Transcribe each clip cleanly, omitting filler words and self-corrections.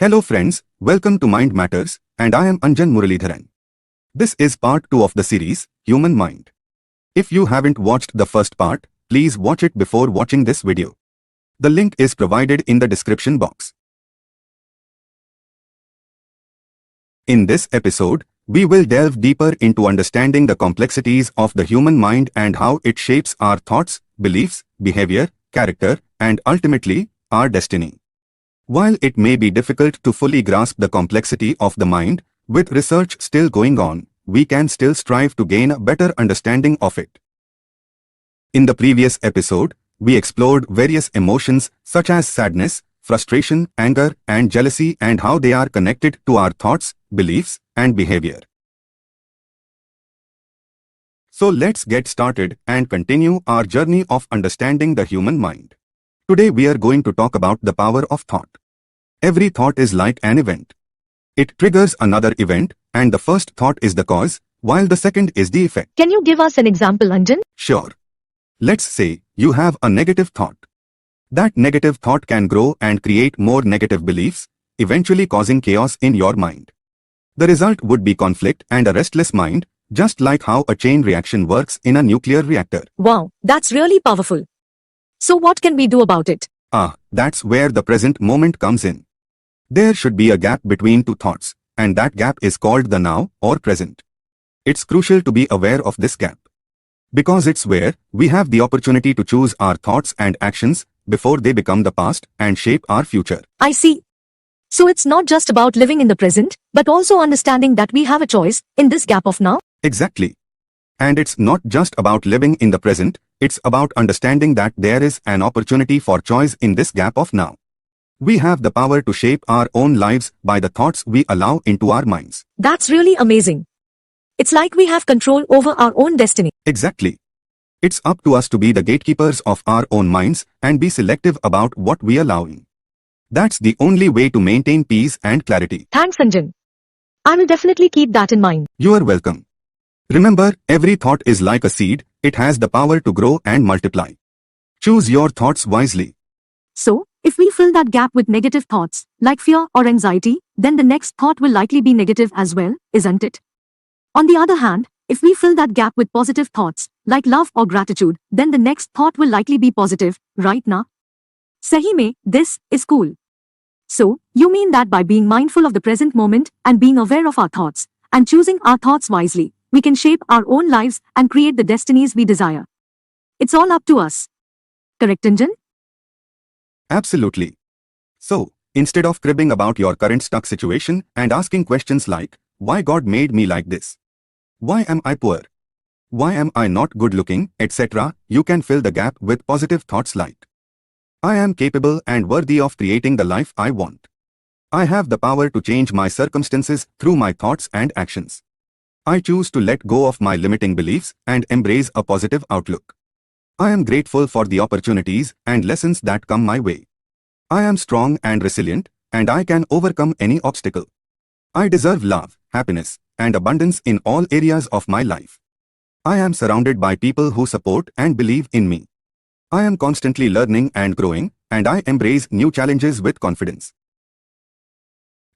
Hello friends, welcome to Mind Matters, and I am Anjan Muralidharan. This is part 2 of the series, Human Mind. If you haven't watched the first part, please watch it before watching this video. The link is provided in the description box. In this episode, we will delve deeper into understanding the complexities of the human mind and how it shapes our thoughts, beliefs, behavior, character, and ultimately, our destiny. While it may be difficult to fully grasp the complexity of the mind, with research still going on, we can still strive to gain a better understanding of it. In the previous episode, we explored various emotions such as sadness, frustration, anger, and jealousy and how they are connected to our thoughts, beliefs, and behavior. So let's get started and continue our journey of understanding the human mind. Today we are going to talk about the power of thought. Every thought is like an event. It triggers another event, and the first thought is the cause, while the second is the effect. Can you give us an example, Anjan? Sure. Let's say you have a negative thought. That negative thought can grow and create more negative beliefs, eventually causing chaos in your mind. The result would be conflict and a restless mind, just like how a chain reaction works in a nuclear reactor. Wow, that's really powerful. So what can we do about it? That's where the present moment comes in. There should be a gap between two thoughts, and that gap is called the now or present. It's crucial to be aware of this gap, because it's where we have the opportunity to choose our thoughts and actions before they become the past and shape our future. I see. So it's not just about living in the present, but also understanding that we have a choice in this gap of now? Exactly. And it's not just about living in the present, it's about understanding that there is an opportunity for choice in this gap of now. We have the power to shape our own lives by the thoughts we allow into our minds. That's really amazing. It's like we have control over our own destiny. Exactly. It's up to us to be the gatekeepers of our own minds and be selective about what we allow in. That's the only way to maintain peace and clarity. Thanks, Anjan. I will definitely keep that in mind. You are welcome. Remember, every thought is like a seed, it has the power to grow and multiply. Choose your thoughts wisely. So, if we fill that gap with negative thoughts, like fear or anxiety, then the next thought will likely be negative as well, isn't it? On the other hand, if we fill that gap with positive thoughts, like love or gratitude, then the next thought will likely be positive, right na? Sahi mein, this is cool. So, you mean that by being mindful of the present moment and being aware of our thoughts, and choosing our thoughts wisely, we can shape our own lives and create the destinies we desire. It's all up to us. Correct, Anjan? Absolutely. So, instead of cribbing about your current stuck situation and asking questions like, why God made me like this? Why am I poor? Why am I not good looking, etc., you can fill the gap with positive thoughts like, I am capable and worthy of creating the life I want. I have the power to change my circumstances through my thoughts and actions. I choose to let go of my limiting beliefs and embrace a positive outlook. I am grateful for the opportunities and lessons that come my way. I am strong and resilient, and I can overcome any obstacle. I deserve love, happiness, and abundance in all areas of my life. I am surrounded by people who support and believe in me. I am constantly learning and growing, and I embrace new challenges with confidence.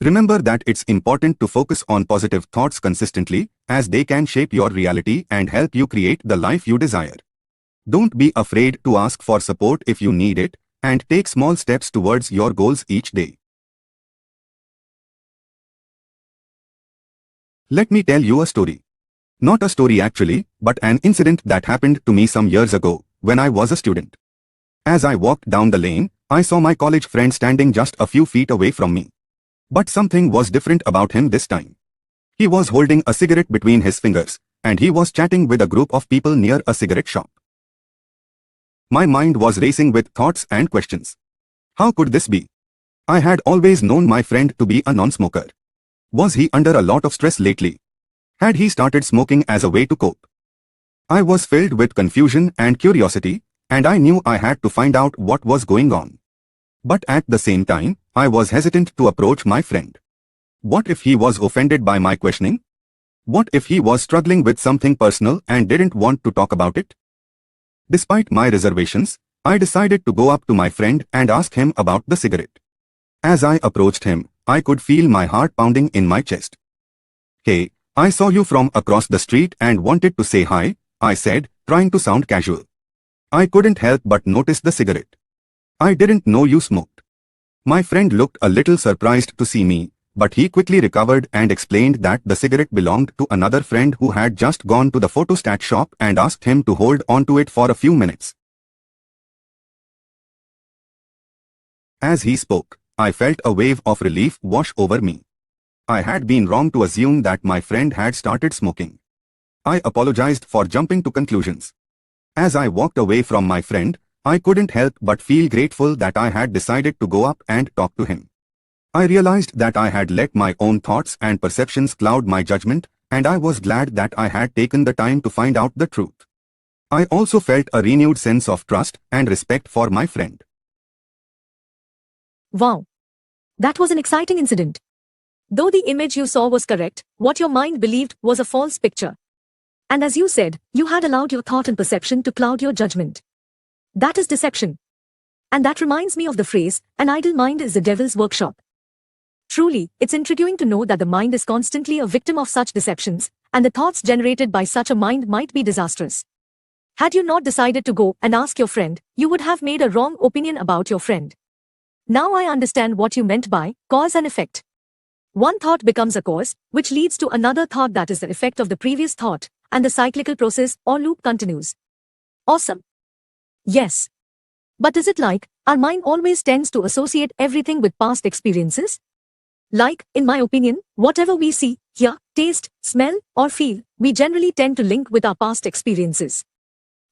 Remember that it's important to focus on positive thoughts consistently, as they can shape your reality and help you create the life you desire. Don't be afraid to ask for support if you need it, and take small steps towards your goals each day. Let me tell you a story. Not a story actually, but an incident that happened to me some years ago, when I was a student. As I walked down the lane, I saw my college friend standing just a few feet away from me. But something was different about him this time. He was holding a cigarette between his fingers, and he was chatting with a group of people near a cigarette shop. My mind was racing with thoughts and questions. How could this be? I had always known my friend to be a non-smoker. Was he under a lot of stress lately? Had he started smoking as a way to cope? I was filled with confusion and curiosity, and I knew I had to find out what was going on. But at the same time, I was hesitant to approach my friend. What if he was offended by my questioning? What if he was struggling with something personal and didn't want to talk about it? Despite my reservations, I decided to go up to my friend and ask him about the cigarette. As I approached him, I could feel my heart pounding in my chest. "Hey, I saw you from across the street and wanted to say hi," I said, trying to sound casual. I couldn't help but notice the cigarette. "I didn't know you smoked." My friend looked a little surprised to see me, but he quickly recovered and explained that the cigarette belonged to another friend who had just gone to the photostat shop and asked him to hold on to it for a few minutes. As he spoke, I felt a wave of relief wash over me. I had been wrong to assume that my friend had started smoking. I apologized for jumping to conclusions. As I walked away from my friend, I couldn't help but feel grateful that I had decided to go up and talk to him. I realized that I had let my own thoughts and perceptions cloud my judgment, and I was glad that I had taken the time to find out the truth. I also felt a renewed sense of trust and respect for my friend. Wow. That was an exciting incident. Though the image you saw was correct, what your mind believed was a false picture. And as you said, you had allowed your thought and perception to cloud your judgment. That is deception. And that reminds me of the phrase, "An idle mind is the devil's workshop." Truly, it's intriguing to know that the mind is constantly a victim of such deceptions, and the thoughts generated by such a mind might be disastrous. Had you not decided to go and ask your friend, you would have made a wrong opinion about your friend. Now I understand what you meant by cause and effect. One thought becomes a cause, which leads to another thought that is the effect of the previous thought, and the cyclical process or loop continues. Awesome. Yes. But is it like our mind always tends to associate everything with past experiences? Like, in my opinion, whatever we see, hear, taste, smell, or feel, we generally tend to link with our past experiences.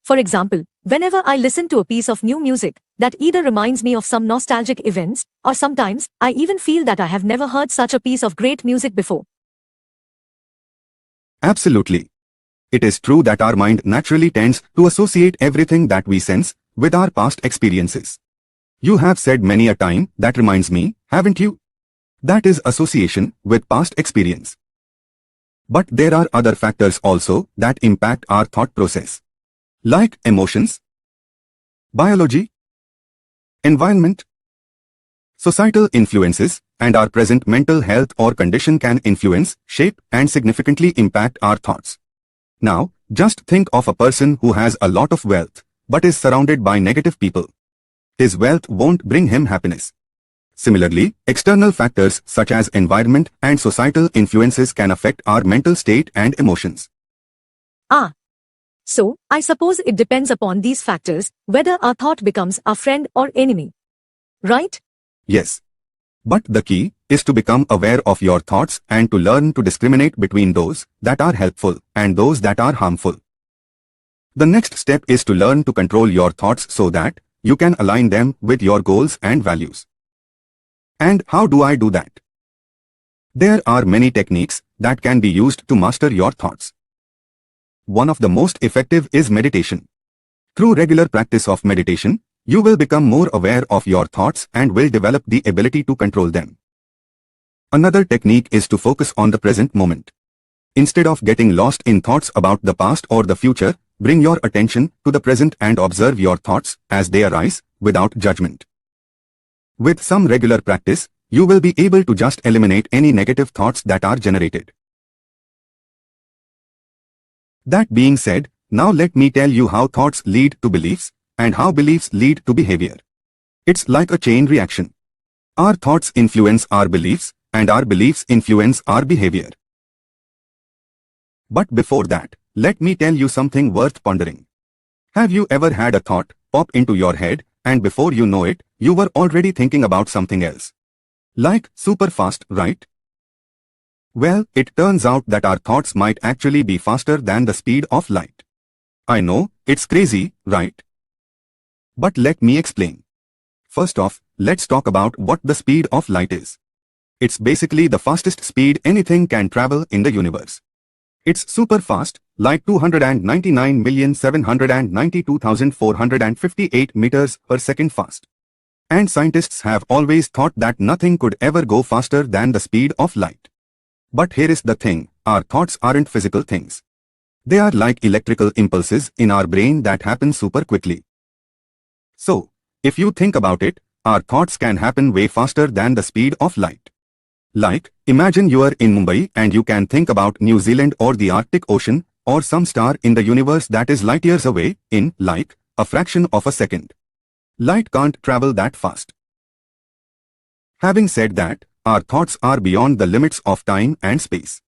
For example, whenever I listen to a piece of new music, that either reminds me of some nostalgic events, or sometimes, I even feel that I have never heard such a piece of great music before. Absolutely. It is true that our mind naturally tends to associate everything that we sense with our past experiences. You have said many a time, "That reminds me," haven't you? That is association with past experience. But there are other factors also that impact our thought process. Like emotions, biology, environment, societal influences, and our present mental health or condition can influence, shape, and significantly impact our thoughts. Now, just think of a person who has a lot of wealth, but is surrounded by negative people. His wealth won't bring him happiness. Similarly, external factors such as environment and societal influences can affect our mental state and emotions. So, I suppose it depends upon these factors, whether our thought becomes our friend or enemy. Right? Yes. But the key is to become aware of your thoughts and to learn to discriminate between those that are helpful and those that are harmful. The next step is to learn to control your thoughts so that you can align them with your goals and values. And how do I do that? There are many techniques that can be used to master your thoughts. One of the most effective is meditation. Through regular practice of meditation, you will become more aware of your thoughts and will develop the ability to control them. Another technique is to focus on the present moment. Instead of getting lost in thoughts about the past or the future, bring your attention to the present and observe your thoughts as they arise, without judgment. With some regular practice, you will be able to just eliminate any negative thoughts that are generated. That being said, now let me tell you how thoughts lead to beliefs, and how beliefs lead to behavior. It's like a chain reaction. Our thoughts influence our beliefs, and our beliefs influence our behavior. But before that, let me tell you something worth pondering. Have you ever had a thought pop into your head, and before you know it, you were already thinking about something else? Like super fast, right? Well, it turns out that our thoughts might actually be faster than the speed of light. I know, it's crazy, right? But let me explain. First off, let's talk about what the speed of light is. It's basically the fastest speed anything can travel in the universe. It's super fast, like 299,792,458 meters per second fast. And scientists have always thought that nothing could ever go faster than the speed of light. But here is the thing, our thoughts aren't physical things. They are like electrical impulses in our brain that happen super quickly. So, if you think about it, our thoughts can happen way faster than the speed of light. Like, imagine you are in Mumbai and you can think about New Zealand or the Arctic Ocean, or some star in the universe that is light years away, in, like, a fraction of a second. Light can't travel that fast. Having said that, our thoughts are beyond the limits of time and space.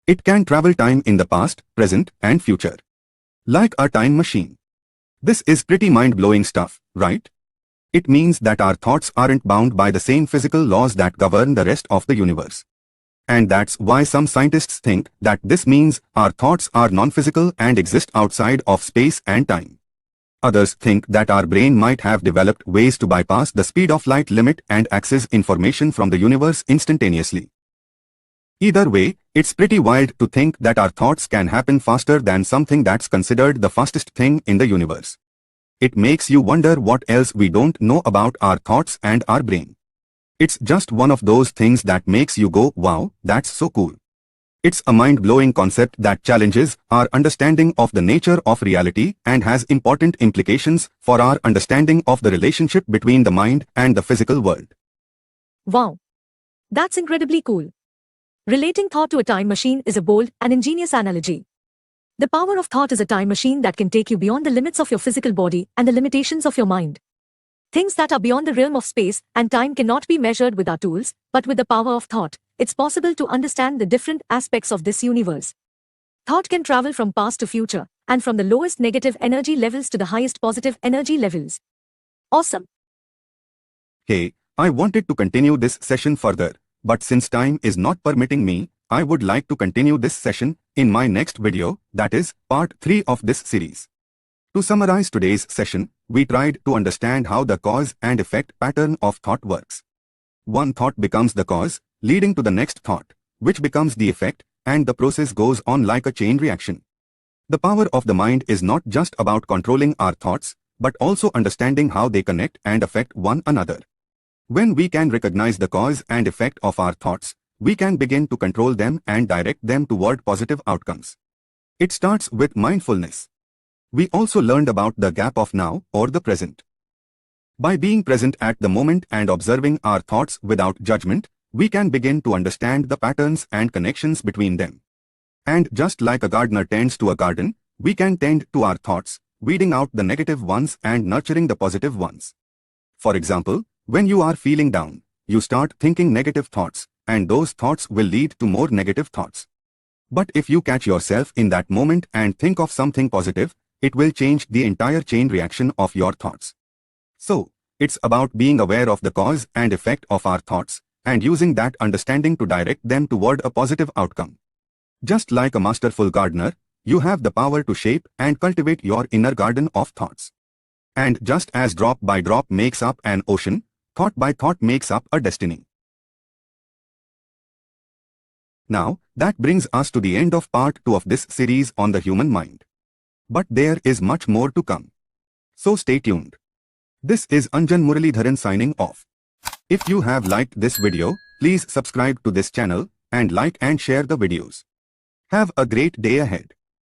It can travel time in the past, present, and future. Like a time machine. This is pretty mind-blowing stuff, right? It means that our thoughts aren't bound by the same physical laws that govern the rest of the universe. And that's why some scientists think that this means our thoughts are non-physical and exist outside of space and time. Others think that our brain might have developed ways to bypass the speed of light limit and access information from the universe instantaneously. Either way, it's pretty wild to think that our thoughts can happen faster than something that's considered the fastest thing in the universe. It makes you wonder what else we don't know about our thoughts and our brain. It's just one of those things that makes you go, wow, that's so cool. It's a mind-blowing concept that challenges our understanding of the nature of reality and has important implications for our understanding of the relationship between the mind and the physical world. Wow. That's incredibly cool. Relating thought to a time machine is a bold and ingenious analogy. The power of thought is a time machine that can take you beyond the limits of your physical body and the limitations of your mind. Things that are beyond the realm of space and time cannot be measured with our tools, but with the power of thought, it's possible to understand the different aspects of this universe. Thought can travel from past to future, and from the lowest negative energy levels to the highest positive energy levels. Awesome. Hey, I wanted to continue this session further, but since time is not permitting me, I would like to continue this session in my next video, that is, part 3 of this series. To summarize today's session, we tried to understand how the cause and effect pattern of thought works. One thought becomes the cause, leading to the next thought, which becomes the effect, and the process goes on like a chain reaction. The power of the mind is not just about controlling our thoughts, but also understanding how they connect and affect one another. When we can recognize the cause and effect of our thoughts, we can begin to control them and direct them toward positive outcomes. It starts with mindfulness. We also learned about the gap of now, or the present. By being present at the moment and observing our thoughts without judgment, we can begin to understand the patterns and connections between them. And just like a gardener tends to a garden, we can tend to our thoughts, weeding out the negative ones and nurturing the positive ones. For example, when you are feeling down, you start thinking negative thoughts, and those thoughts will lead to more negative thoughts. But if you catch yourself in that moment and think of something positive, it will change the entire chain reaction of your thoughts. So, it's about being aware of the cause and effect of our thoughts, and using that understanding to direct them toward a positive outcome. Just like a masterful gardener, you have the power to shape and cultivate your inner garden of thoughts. And just as drop by drop makes up an ocean, thought by thought makes up a destiny. Now, that brings us to the end of part 2 of this series on the human mind. But there is much more to come. So stay tuned. This is Anjan Muralidharan signing off. If you have liked this video, please subscribe to this channel and like and share the videos. Have a great day ahead.